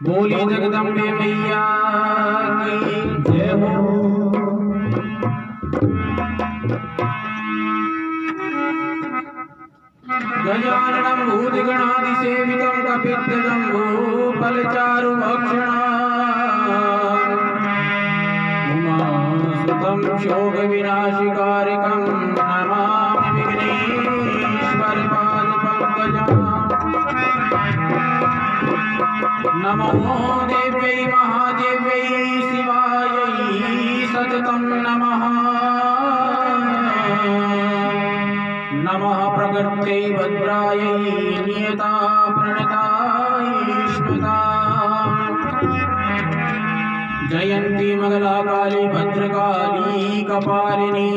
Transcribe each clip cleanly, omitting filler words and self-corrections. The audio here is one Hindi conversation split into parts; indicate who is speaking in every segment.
Speaker 1: बोली जगदम्बे मैया की जय हो। गजाननं भूतगणाधिसेवितं कपित्थजम्बूफलचारुभक्षणम् उमासुतं शोकविनाशकारिकं नमामि विघ्नेश्वरपादपङ्कजम्। नमो देव्यै महादेव्यै शिवायै सततं नमः। नमः प्रकृत्यै भद्रायै नियता प्रणतायै स्मृता। जयन्ती मंगलाकाली भद्रकाली कपालिनी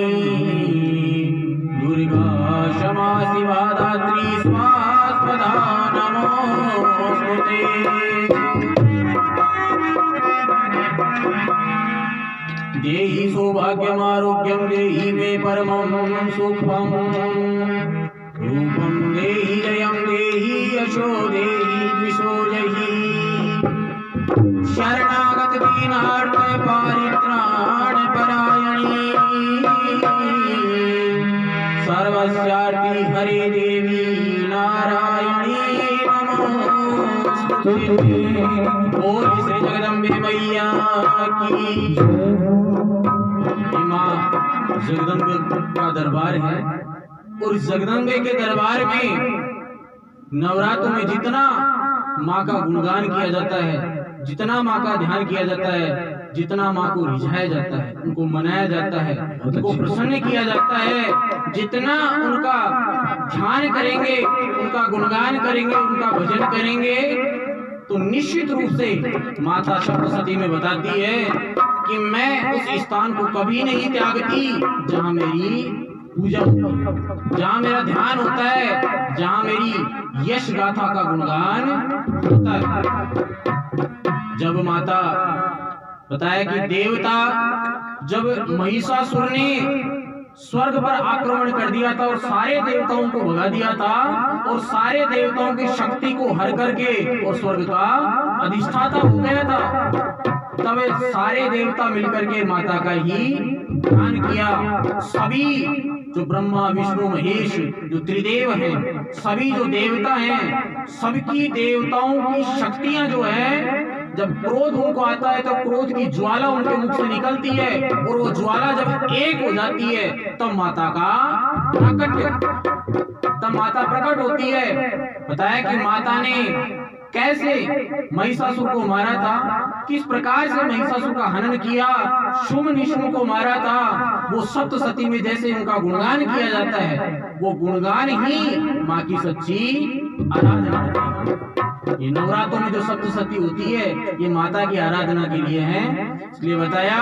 Speaker 1: दुर्गा क्षमा शिवा धात्री स्वास्पदा नमोस्तुते। देहि सौभाग्यमारोग्यं देहि मे परमं सुखं रूपं देहि जयं देहि यशो देहि द्विषो जहि। शरणागत दीनार्थ परित्राण परायणी सर्वस्यार्ति हरे देवी नारायणी नमोस्तुते। बोल श्री जगदम्बे मैया की। माँ जगदम्बे का दरबार है और जगदम्बे के दरबार में नवरात्रों में जितना माँ का गुणगान किया जाता है, जितना माँ का ध्यान किया जाता है, जितना माँ को रिझाया जाता है, उनको मनाया जाता है, उनको प्रसन्न किया जाता है, जितना उनका ध्यान करेंगे, उनका गुणगान करेंगे, उनका भजन करेंगे, तो निश्चित रूप से माता सप्तशती में बताती है कि मैं उस स्थान को कभी नहीं त्यागती जहाँ मेरी पूजा होती है, जहाँ मेरा ध्यान होता है, जहाँ मेरी यश गाथा का गुणगान होता है। जब माता बताया कि देवता जब महिषासुर ने स्वर्ग पर आक्रमण कर दिया था और सारे देवताओं को भगा दिया था और सारे देवताओं की शक्ति को हर करके और स्वर्ग का अधिष्ठाता हो गया था, तब सारे देवता मिलकर के माता का ही ध्यान किया। सभी जो ब्रह्मा विष्णु महेश जो त्रिदेव हैं, सभी जो देवता हैं, सबकी देवताओं की शक्तियां जो है, जब क्रोध उनको आता है तो क्रोध की ज्वाला उनके मुख से निकलती है और वो ज्वाला जब एक हो जाती है तब माता प्रकट होती है। बताया कि माता ने कैसे महिषासुर को मारा था, किस प्रकार से महिषासुर का हनन किया, शुंभ निशुंभ को मारा था। वो सप्तशती में जैसे उनका गुणगान किया जाता है, वो गुणगान ही माँ की सच्ची आराधना होती है। ये नवरात्रों में जो सप्तशती होती है ये माता की आराधना के लिए है। इसलिए बताया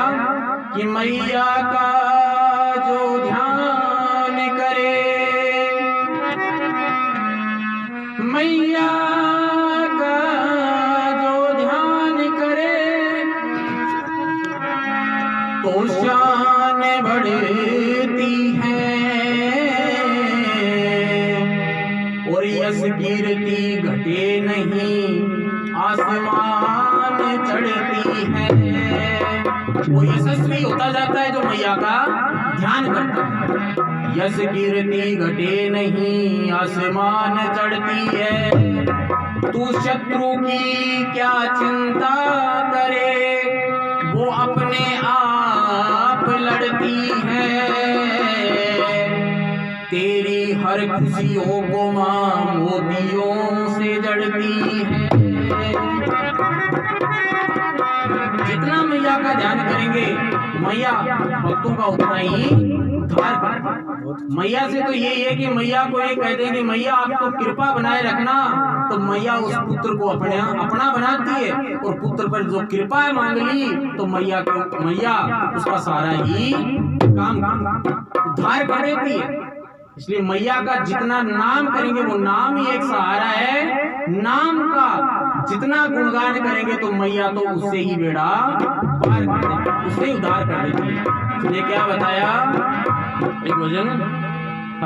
Speaker 1: कि मैया का जो ध्यान करे, मैया का जो ध्यान करे तो शान बढ़ती है और यश कीर्ति घटे नहीं, आसमान चढ़ती है। वो यशस्वी होता जाता है जो मैया का ध्यान करता है। यश कीर्ति घटे नहीं, आसमान चढ़ती है। तू शत्रु की क्या चिंता करे, वो अपने आप लड़ती है। तेरी हर खुशियों को माँ मोतियों से जड़ती है। जितना मैया का ध्यान करेंगे मैया भक्तों का उतना ही उद्धार करेगी। मैया से तो यही है कि मैया को ये कहते हैं कि मैया आप तो कृपा बनाए रखना, तो मैया उस पुत्र को अपना बनाती है और पुत्र पर जो कृपा मांग ली तो मैया उसका सारा ही काम उद्धार कर देती है। इसलिए मैया का जितना नाम करेंगे वो नाम ही एक सहारा है। नाम का जितना गुणगान करेंगे तो मैया तो उससे ही बेड़ा पार कर देती, उससे ही उद्धार कर देती है। इसलिए क्या बताया एक भजन, हे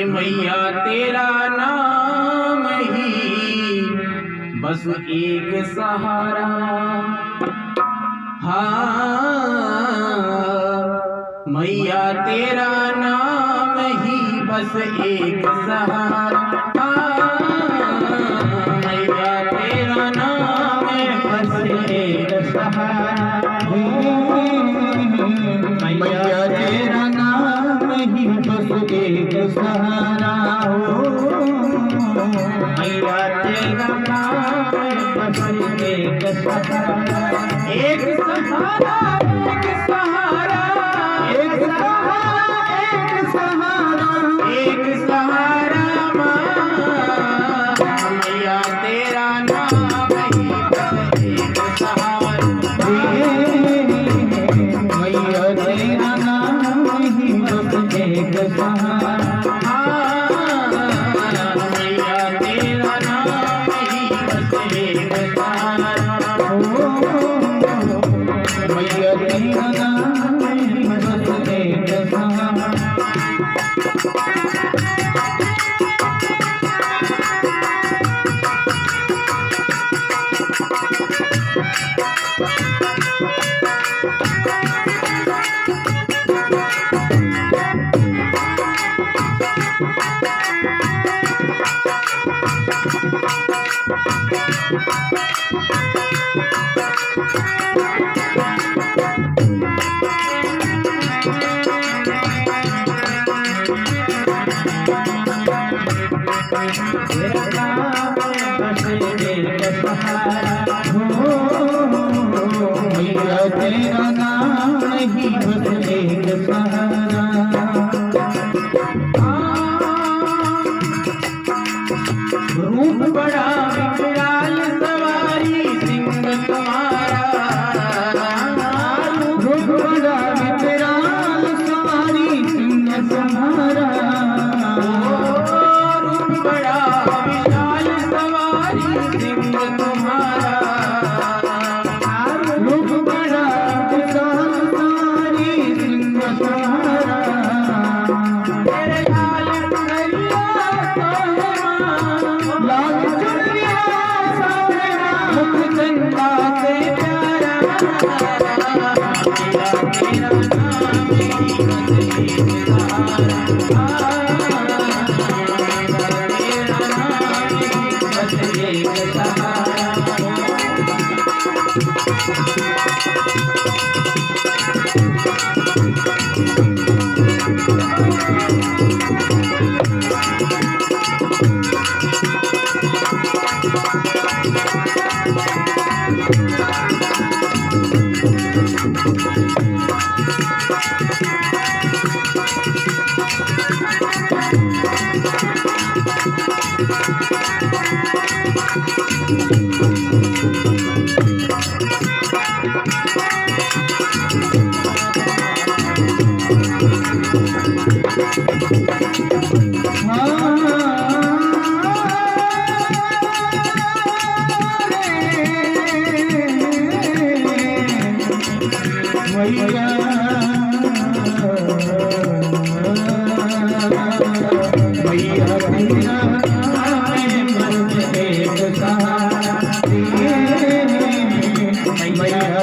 Speaker 1: मैया तेरा नाम ही बस एक सहारा। मैया तेरा नाम ही बस एक सहारा। मैया तेरा नाम बस एक सहारा। मैया तेरा नाम ही बस एक सहारा। मैया तेरा नाम बस एक सहारा। एक सहारा, एक सहारा, एक सहारा, एक सहारा, एक सहारा। मैया तेरा नाम ही बस एक सहारा। मैया तेरा नाम ही बस एक सहारा। मैया तेरा नाम ही बस एक सहारा। मैया तेरा नाम ही बस एक सहारा। मैया तेरा नाम ही बस एक सहारा। रूप बड़ा विकराल सवारी सिंह तुम्हारा। रूप बड़ा विकराल सवारी सिंह तुम्हारा। रूप बड़ा विशाल सवारी सिंह तुम्हारा। रूप बड़ा विशाल सवारी सिंह तुम्हारा। तेरे लाल चुनरिया लाल चुनरिया सावरा मुख चंदा से प्यारा। तेरा नाम ही बस एक सहारा।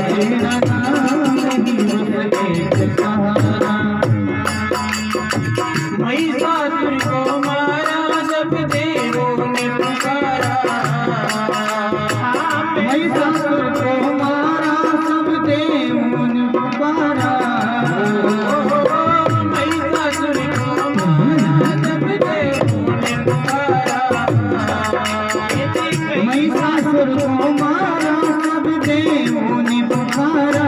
Speaker 1: तेरा नाम ही बस एक सहारा। महिषासुर को मारा जब देवों ने पुकारा। महिषासुर को मारा जब देवों ने पुकारा। महिषासुर को मारा जब देवों ने पुकारा। महिषासुर को मारा जब देवों ने पुकारा।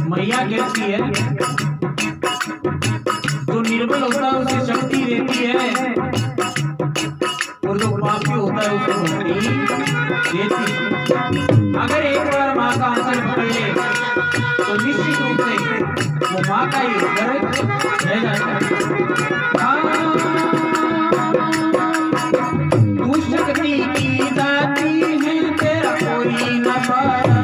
Speaker 1: मैया कैसी है, जो निर्बल होता है उसे शक्ति देती है और जो पापी होता है उसे मुक्ति देती है। अगर एक बार माँ का आंचल पकड़ ले तो निश्चित रूप से वो माँ का ही घर रह जाता है। तू शक्ति की दाती है, तेरा कोई न पाया।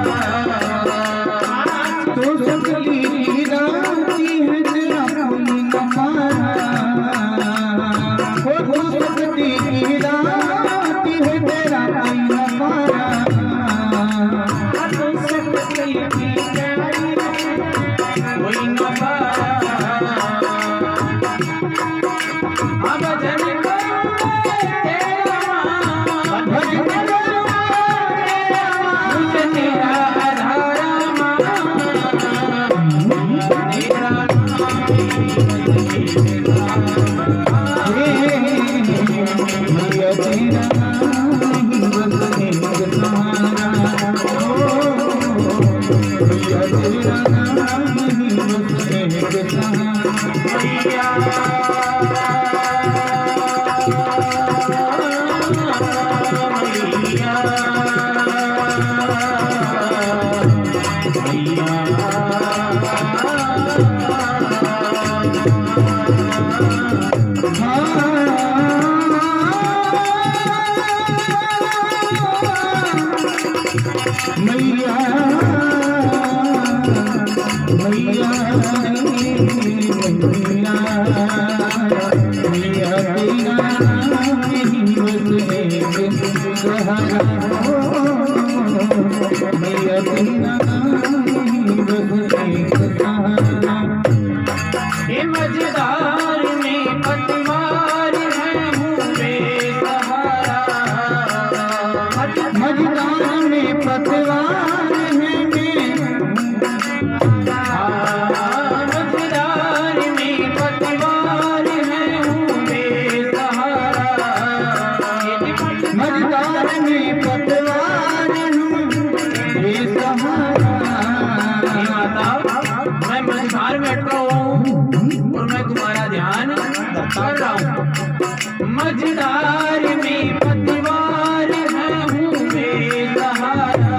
Speaker 2: मझधार में पतवार है हूँ बेसहारा,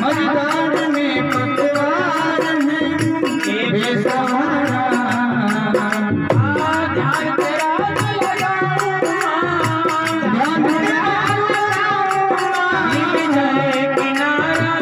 Speaker 2: मझधार में पतवार है बेसहारा। ध्यान तेरा ध्यान जय किनारा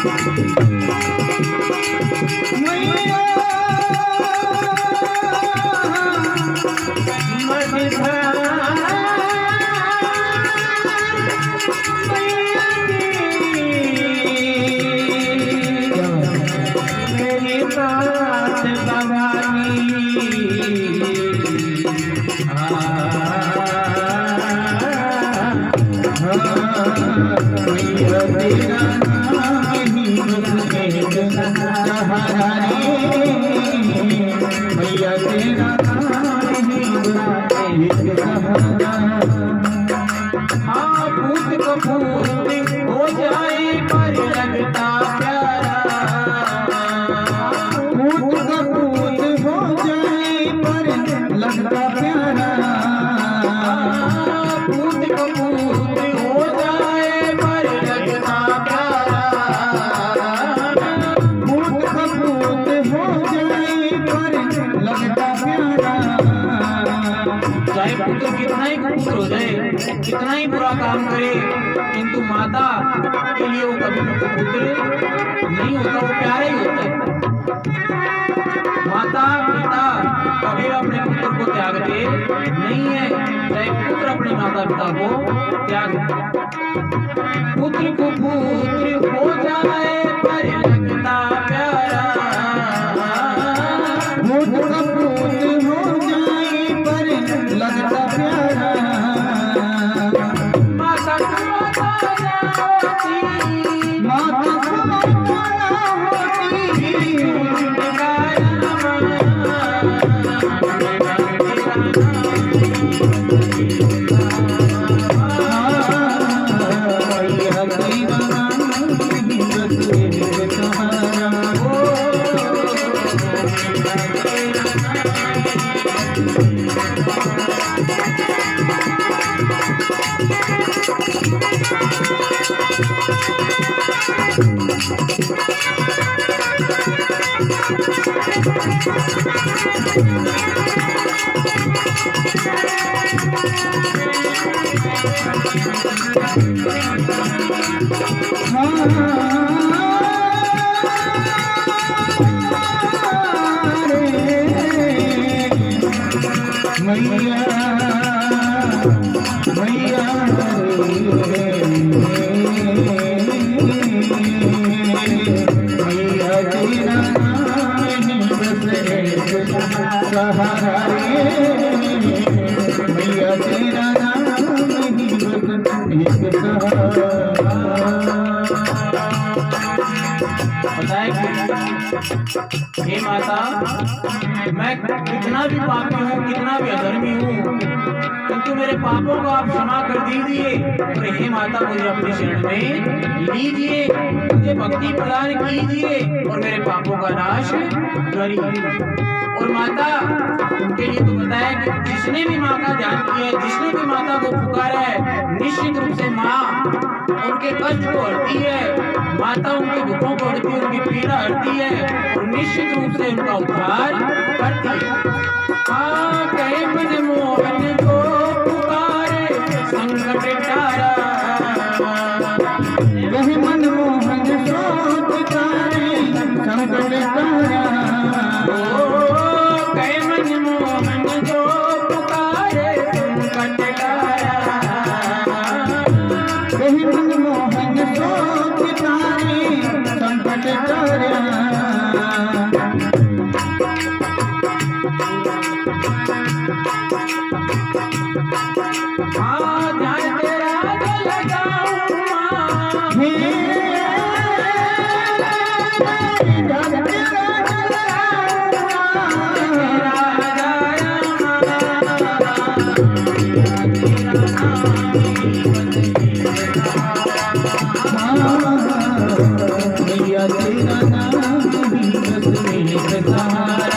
Speaker 2: मैया मेरी बात भवानी मैया तेरा नाम ही सहारा रे मैया तेरा नाम ही सहारा
Speaker 1: हाँ भूत कपूत हो जाए पर लगता प्यारा,
Speaker 2: भूत कपूत हो जाए पर लगता प्यारा,
Speaker 1: भूत कपूत हो जाए पर लगता प्यारा,
Speaker 2: भूत कपूत हो जाए पर लगता प्यारा।
Speaker 1: चाहे पुत्र कितना ही कुकुर हो जाए, कितना ही बुरा काम करे, किंतु माता के लिए वो कभी पुत्र नहीं होता, वो प्यारा ही होता है। माता पिता कभी अपने पुत्र को त्यागते नहीं है, चाहे पुत्र अपने माता पिता को त्याग दे। पुत्र को पुत्र हो जाए पर लगता प्यारा,
Speaker 2: भूत कपूत हो जाए पर लगता प्यारा,
Speaker 1: माता होती
Speaker 2: माता समाना होती मैया तेरा नाम ही बस सहारा। मैया मैया मैया तेरा नाम ही बस सहारा रे मैया तेरा नाम ही बस सहारा।
Speaker 1: बताए हे माता, मैं कितना भी पापी हूँ, कितना भी अधर्मी हूँ, किंतु मेरे पापों को आप क्षमा कर दीजिए और हे माता मुझे अपने शरण में लीजिए, मुझे भक्ति प्रदान कीजिए और मेरे पापों का नाश करिए। और माता उनके लिए तो बताया कि जिसने भी माँ का ध्यान किया है, जिसने भी माता को पुकारा है, निश्चित रूप से माँ उनके कष्ट को हरती है, माता उनके दुखों को हरती है, उनकी पीड़ा हरती है और निश्चित रूप से उनका उद्धार करती है। हाँ कहे मन मोहन को पुकारे संकट टारा,
Speaker 2: कहे मन मोहन सो पुकारे संकट टारा,
Speaker 1: कहे मन मोहन को पुकारे संकट टारा,
Speaker 2: कहे मन मोहन सो पुकारे संकट टारा।
Speaker 1: हाँ ध्यान तेरा लगाऊं माँ,
Speaker 2: मैया तेरा नाम ही बस सहारा।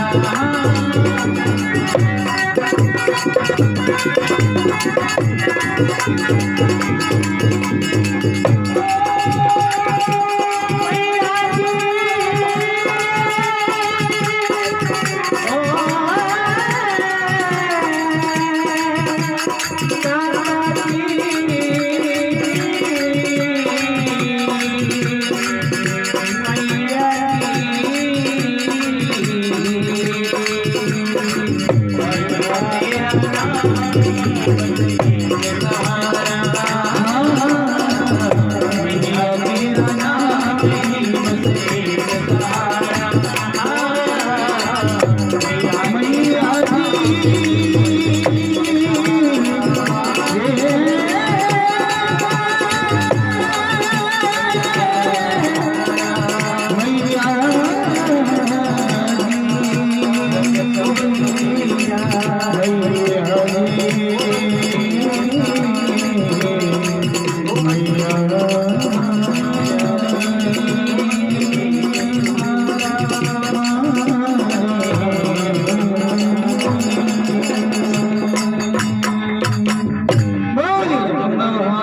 Speaker 2: बोल जगदम्बा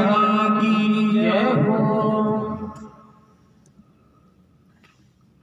Speaker 2: की जय हो।